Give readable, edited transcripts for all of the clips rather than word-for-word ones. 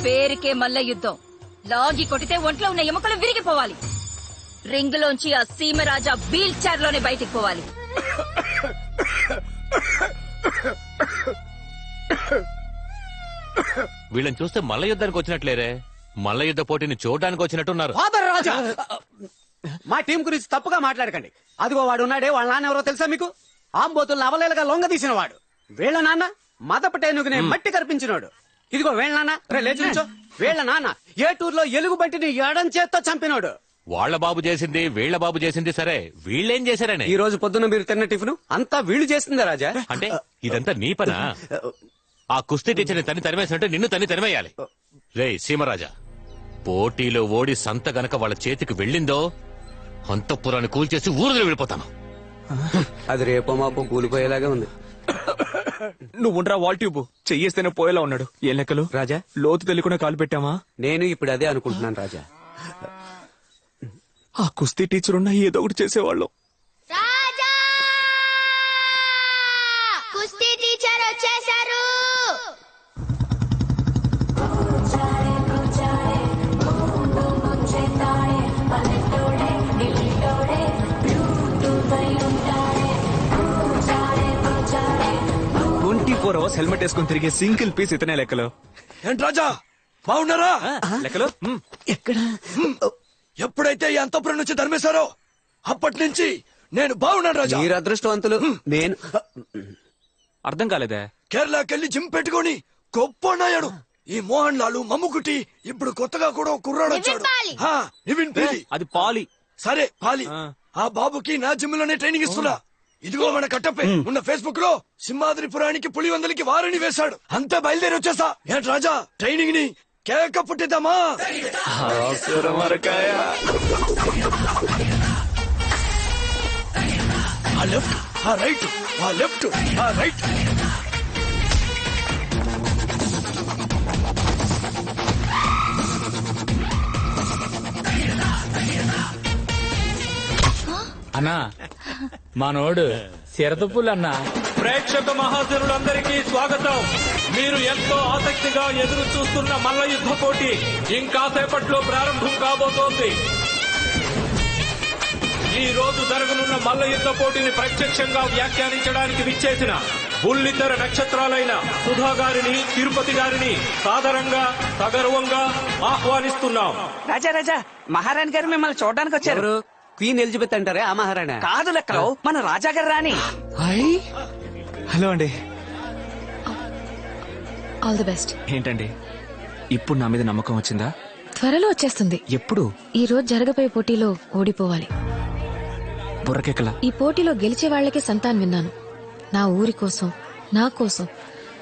పేరుకే మల్ల యుద్ధం. లాగి కొట్టితే ఒంట్లో ఉన్న ఎముకలు విరిగిపోవాలి. రింగులోంచి ఆ సీమరాజా వీల్ చైర్ లోనే బయటికి పోవాలి. వీళ్ళని చూస్తే మల్ల యుద్ధానికి వచ్చినట్లేరే, మల్ల యుద్ధ పోటీని చూడడానికి వచ్చినట్టున్నారు. రాజా, మా టీం గురించి తప్పుగా మాట్లాడకండి. అదిగో వాడు ఉన్నాడే, వాళ్ళ నాన్న ఎవరో తెలుసా మీకు? ఆంబోతుల్ని అవలేలుగా లొంగ తీసిన వాడు. వీళ్ళ నాన్న మదపటేనుగునే మట్టి కనిపించినోడు. ఇదిగో వీళ్ళ నాన్న, రే లేచి నిల్చో. వీళ్ళ నాన్న ఏటూరులో ఎలుగు బంటిని ఎడం చేత్తో చంపినోడు. వాళ్ళ బాబు చేసింది వీళ్ళ బాబు చేసింది సరే, వీళ్ళేం చేశారని? ఈ రోజు పొద్దున్న మీరు తిన్న టిఫిన్ అంతా వీళ్ళు చేసిందే రాజా. అంటే ఇదంతా నీ పనా? ఆ కుస్తీ టీచర్ని తన్ని తరిమేసినట్టు నిన్ను తన్ని తరిమేయాలి. రే సీమరాజా, పోటీలో ఓడి సంత గనక వాళ్ళ చేతికి వెళ్ళిందో అంతఃపురాన్ని కూల్చేసి ఊరులో వెళ్ళిపోతాను. అది రేపో మాపో కూలిపోయేలాగా ఉంది. నువ్వు ఉండరా వాల్ ట్యూబ్ చెయ్యేస్తేనే పోయేలా ఉన్నాడు. ఏం లెక్కలు రాజా? లోతు తెలియకుండా కాలు పెట్టామా? నేను ఇప్పుడు అదే అనుకుంటున్నాను రాజా. ఆ కుస్తీ టీచర్ ఉన్నా ఏదో ఒకటి చేసేవాళ్ళం. రాజా, కుస్తీ టీచర్ వచ్చేసారు. హెల్మెట్ వేసుకుని తిరిగే సింగిల్ పీస్ ఇతనే లెక్కలు. ఏంటి రాజా, బాగున్నారా? లెక్కలు ఎక్కడ? ఎప్పుడైతే ఈ అంతఃపురం నుంచి ధర్మేశారో అప్పటి నుంచి నేను బాగున్నాను రాజా. మీరు అదృష్టవంతులు. నేను అర్థం కాలేదే. కేరళకెళ్ళి జిమ్ పెట్టుకుని గొప్పనాయాడు ఈ మోహన్ లాలు మమ్ముకుటి. ఇప్పుడు కొత్తగా కూడా ఒక కుర్రాడు వచ్చాడు. నివిన్ పాలి. అది పాలి. సరే పాలి. ఆ బాబుకి నా జిమ్ లోనే ట్రైనింగ్ ఇస్తున్నా. ఇదిగో మన కట్టపై ఉన్న ఫేస్బుక్ లో సింహాద్రిపురానికి పులివందలకి వారిని వేశాడు. అంతా బయలుదేరి వచ్చేసా. ఏంటి రాజా, ట్రైనింగ్ ని కేక పుట్టిద్దామా? ఆ లెఫ్ట్, ఆ రైట్, ఆ లెఫ్ట్, ఆ రైట్. అన్నా మనోడు సిరతపుల్లన్నా. ప్రేక్షక మహాజనులందరికీ స్వాగతం. మీరు ఎంతో ఆసక్తిగా ఎదురు చూస్తున్న మల్ల యుద్ధ పోటీ ఇంకాసేపట్లో ప్రారంభం కాబోతోంది. ఈ రోజు జరగనున్న మల్ల యుద్ధ పోటీని ప్రత్యక్షంగా వ్యాఖ్యానించడానికి విచ్చేసిన బుల్లితెర నక్షత్రాలైన సుధా గారిని, తిరుపతి గారిని సాదరంగా సగర్వంగా ఆహ్వానిస్తున్నాం. రాజా రాజా, మహారాణి గారు మిమ్మల్ని చూడడానికి వచ్చారు. క్వీన్ ఎలిజబెత్ అంటారే ఆ మహారాణా? కాదు లెక్కలో మన రాజా గారు రాని. హలో అండి. All the best. ఏంటండి ఇప్పుడు నా మీద నమ్మకం వచ్చిందా? త్వరలో వచ్చేస్తుంది. ఎప్పుడు? ఈ రోజు జరగబోయే పోటీలో ఓడిపోవాలి. బుర్రకెక్కల. ఈ పోటీలో గెలిచే వాళ్లకే సంతానం విన్నాను. నా ఊరి కోసం, నా కోసం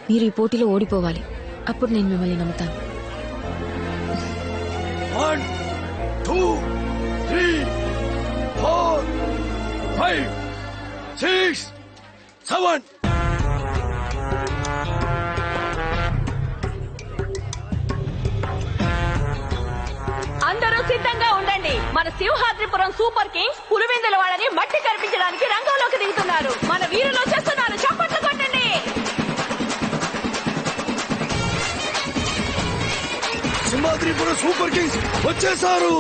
మీరు ఈ పోటీలో ఓడిపోవాలి. అప్పుడు నేను మిమ్మల్ని నమ్ముతాను. 1 2 3 4 5 6 7. అందరూ సిద్ధంగా ఉండండి. మన సింహాద్రిపురం సూపర్ కింగ్స్ పులివెందుల వాళ్ళని మట్టి కనిపించడానికి రంగంలోకి దిగుతున్నారు. మన వీరులు వచ్చేస్తున్నారు. చప్పట్లు కొట్టండి. సింహాద్రిపురం సూపర్ కింగ్స్ వచ్చేసారు.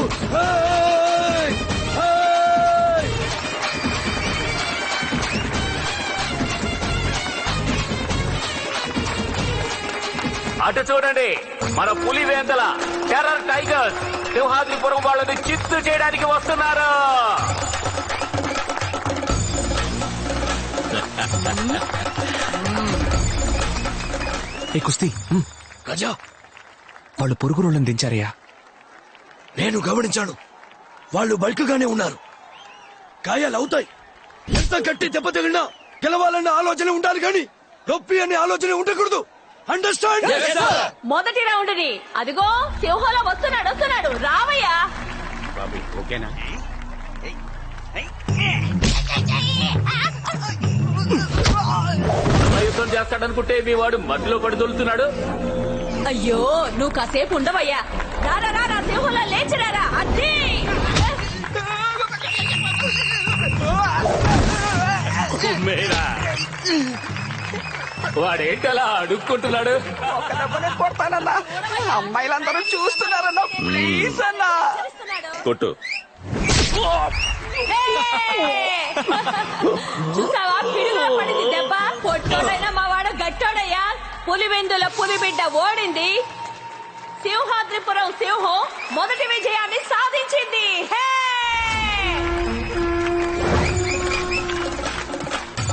అటు చూడండి, మన పులివేందల టెర్రర్ టైగర్స్ సింహాద్రిపురం వాళ్ళని చిత్తు చేయడానికి వస్తున్నారు. ఏ కుస్తీ రాజా, వాళ్ళు పొరుగు రోళ్ళని దించారయ్యా. నేను గమనించాను. వాళ్ళు బల్క్గానే ఉన్నారు. గాయాలు అవుతాయి. ఎంత గట్టి దెబ్బ తగిలినా గెలవాలన్న ఆలోచన ఉండాలి కానీ నొప్పి అనే ఆలోచన ఉండకూడదు. అండర్స్టాండ్? మొదటి రౌండ్ ని అదిగో సింహంలో వస్తున్నాడు. రావయ్యా. ఓకేనా? యుద్ధం చేస్తాడనుకుంటే మీ వాడు మధ్యలో పడి దొలుతున్నాడు. అయ్యో, నువ్వు కాసేపు ఉండవయ్యా. రారా సింహంలో లేచిరారా. అద్దీ వాడేంటలా అడుక్కుంటున్నాడు? ఒక దెబ్బనే కొడతానన్నా. అమ్మాయిలందరూ చూస్తున్నారన్నా, ప్లీజ్ అన్నా. కొట్టు. చూసావా పిడుగులా పడింది దెబ్బ. పొట్టోడైనా మా వాడు గట్టోడయ్యా. పులివెందుల పులిబిడ్డ ఓడింది. సింహాద్రిపురం సింహం మొదటి విజయాన్ని సాధించింది. హే!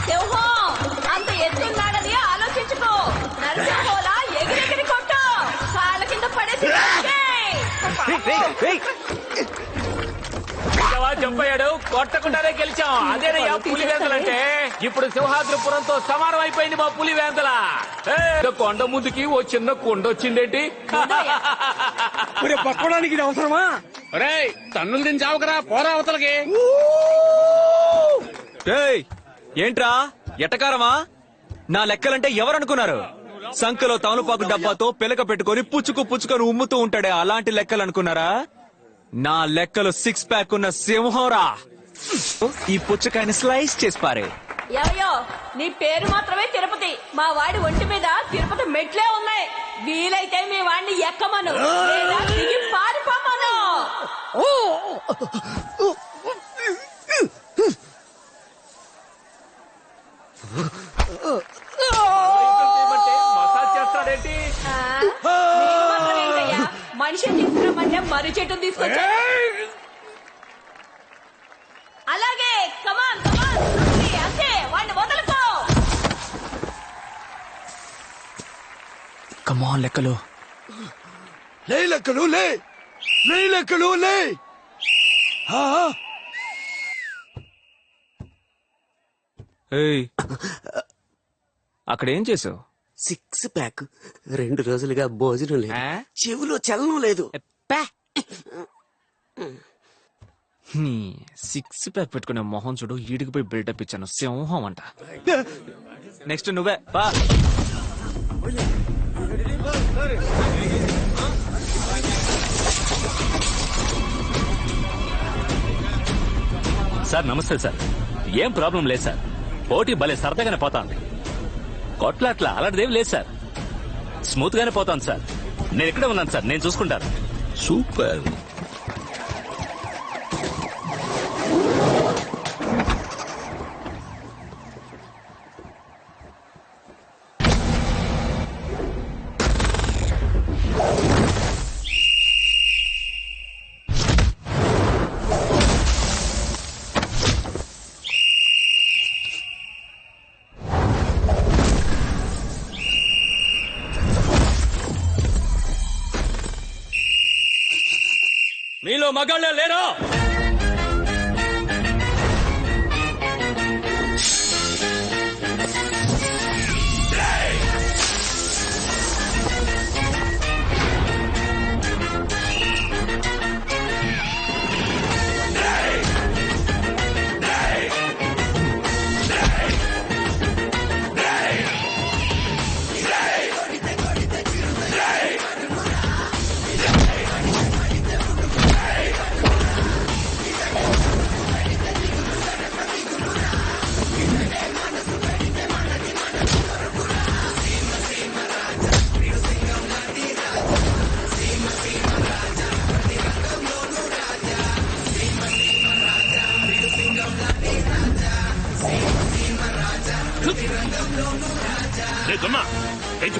సింహం అంత ఎత్తున్నాడని ఆలోచించుకో. నరసింహోలా ఎగిరెగిరి కొట్టు. కాళ్ళ కింద పడేసి చెప్పాడు, కొట్టకుండానే గెలిచాం. అదేనయ్యా పులివేందలంటే. ఇప్పుడు సింహాద్రిపురంతో సమానం అయిపోయింది మా పులివేందల. కొండ ముందుకి ఓ చిన్న కొండ వచ్చిందేంటి? పట్టుకోవడానికి ఇది అవసరమా? రేయ్, తన్నులు తిని చావకరా, పోరా అవతలకి. ఏయ్, ఏంట్రా ఎటకారమా? నా లెక్కలంటే ఎవరనుకున్నారు? సంకలో తమలపాకు డబ్బాతో పిలక పెట్టుకొని పుచ్చుకొని ఉమ్ముతూ ఉంటాడే, అలాంటి లెక్కలు అనుకున్నారా? నా లెక్కలు 6 ప్యాక్ ఉన్న సింహంరా. ఈ పుచ్చకాయని స్లైస్ చేసి పారే. ఎవయో నీ పేరు మాత్రమే తిరుపతి. మా వాడి ఒంటి మీద తిరుపతి మెట్లే ఉన్నాయి. వీలైతే మీ వాడిని ఎక్కమను, లేదా దిగి పారిపోమను. మసాజ్ చేస్తాడేంటి? నీకు మాత్రం ఏంటయ్యా? మనిషిని తీసుకురమ్మంటే మర్రి చెట్టు తీసుకొచ్చా. అలాగే కమాన్ కమాన్, అంతే వాడిని వదలుకో. కమాన్ లెక్కలు. లే లెక్కలు, లే లే లెక్కలు, లే. ఏయ్, అక్కడ ఏం చేసావు? 6 ప్యాక్. 2 రోజులుగా భోజనం లేదు, చెవులో చలనం లేదు. 6 ప్యాక్ పెట్టుకునే మొహం చూడు, ఈడికి పోయి బిల్డప్ ఇచ్చాను. సింహం అంట. నెక్స్ట్ నువ్వే పా. సార్ నమస్తే సార్. ఏం ప్రాబ్లం లేదు సార్. పోటీ భలే సరదాగానే పోతాంది. కొట్లాట్లా అలాంటిదేం లేదు సార్. స్మూత్ గానే పోతాను సార్. నేను ఇక్కడే ఉన్నాను సార్, నేను చూసుకుంటాను. సూపర్. మీలో మగాళ్ళే లేరా?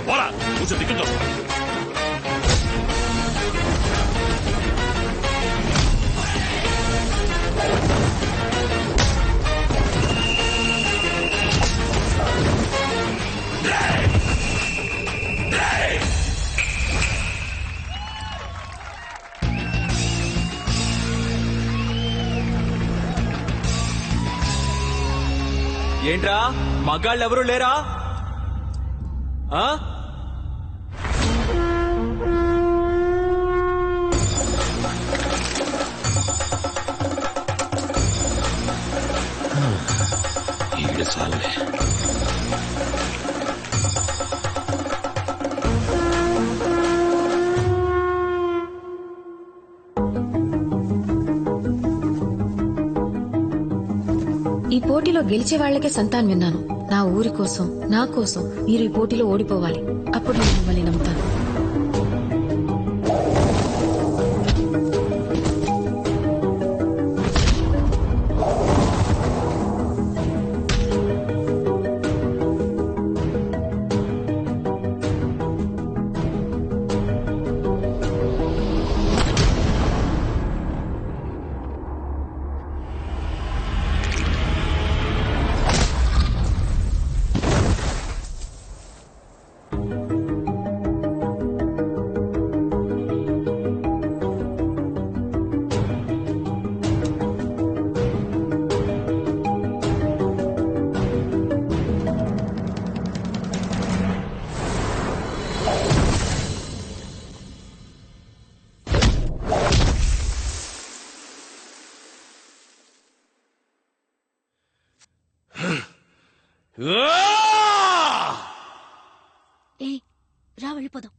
పోరా కొంచెం దిగుతో. ఏంట్రా మగాళ్ళెవరూ లేరా? ఈ పోటీలో గెలిచే వాళ్లకే సంతాన్ విన్నాను. నా ఊరి కోసం నా కోసం మీరు ఈ పోటీలో ఓడిపోవాలి. అప్పుడు నేను మిమ్మల్ని నమ్ముతాను. ఏ రా వెళ్ళిపోదాం.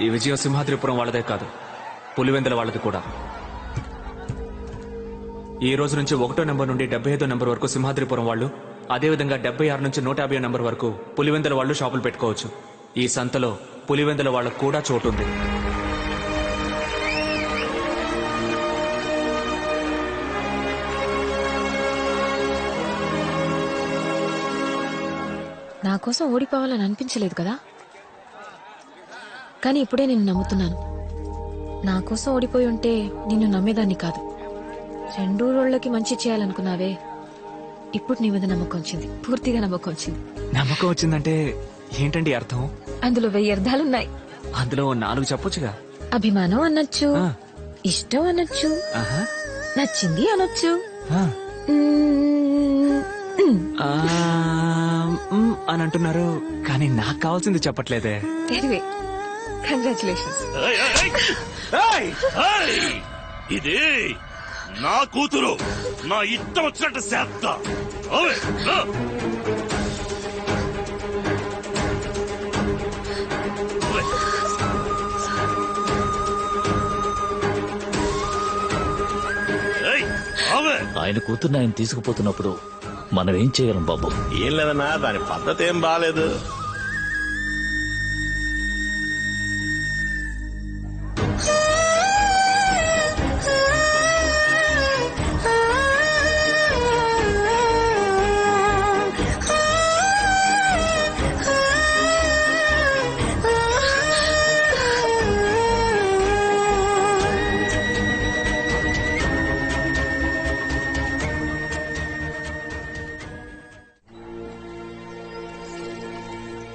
ఈ విజయం సింహాద్రిపురం వాళ్ళదే కాదు, పులివెందుల వాళ్ళది కూడా. ఈ రోజు నుంచి 1వ నెంబర్ నుండి 75వ నెంబర్ వరకు సింహాద్రిపురం వాళ్ళు, అదేవిధంగా 76 నుంచి 150 నెంబర్ వరకు పులివెందుల వాళ్ళు షాపులు పెట్టుకోవచ్చు. ఈ సంతలో పులివెందుల వాళ్ళకు కూడా చోటుంది. నా కోసం ఓడిపోవాలని అనిపించలేదు కదా, కానీ ఇప్పుడే నిన్ను నమ్ముతున్నాను. నా కోసం ఓడిపోయి ఉంటే నిన్ను నమ్మేదాన్ని కాదు. 2 రోజులకి మంచి చేయాలనుకున్నావే, ఇప్పుడు నీ మీద నమ్మకం వచ్చింది, పూర్తిగా నమ్మకం వచ్చింది. నమ్మకం వచ్చిందంటే ఏంటండి అర్థం? అందులో 1000 అర్థాలున్నాయి. అందులో 4 చెప్పొచ్చుగా. అభిమానం అనొచ్చు, ఇష్టం అనొచ్చు, ఆహా. నచ్చింది అనొచ్చు, ఆ. అని అంటున్నారు, కానీ నాకు కావాల్సింది చెప్పట్లేదే. Anyway, congratulations. ఇది నా కూతురు, నా ఇష్టం వచ్చినట్టు చేస్తా. ఆయన కూతుర్ని ఆయన తీసుకుపోతున్నప్పుడు మనం ఏం చేయగలం బాబు? ఏం లేదన్నా, దాని పద్ధతి ఏం బాలేదు.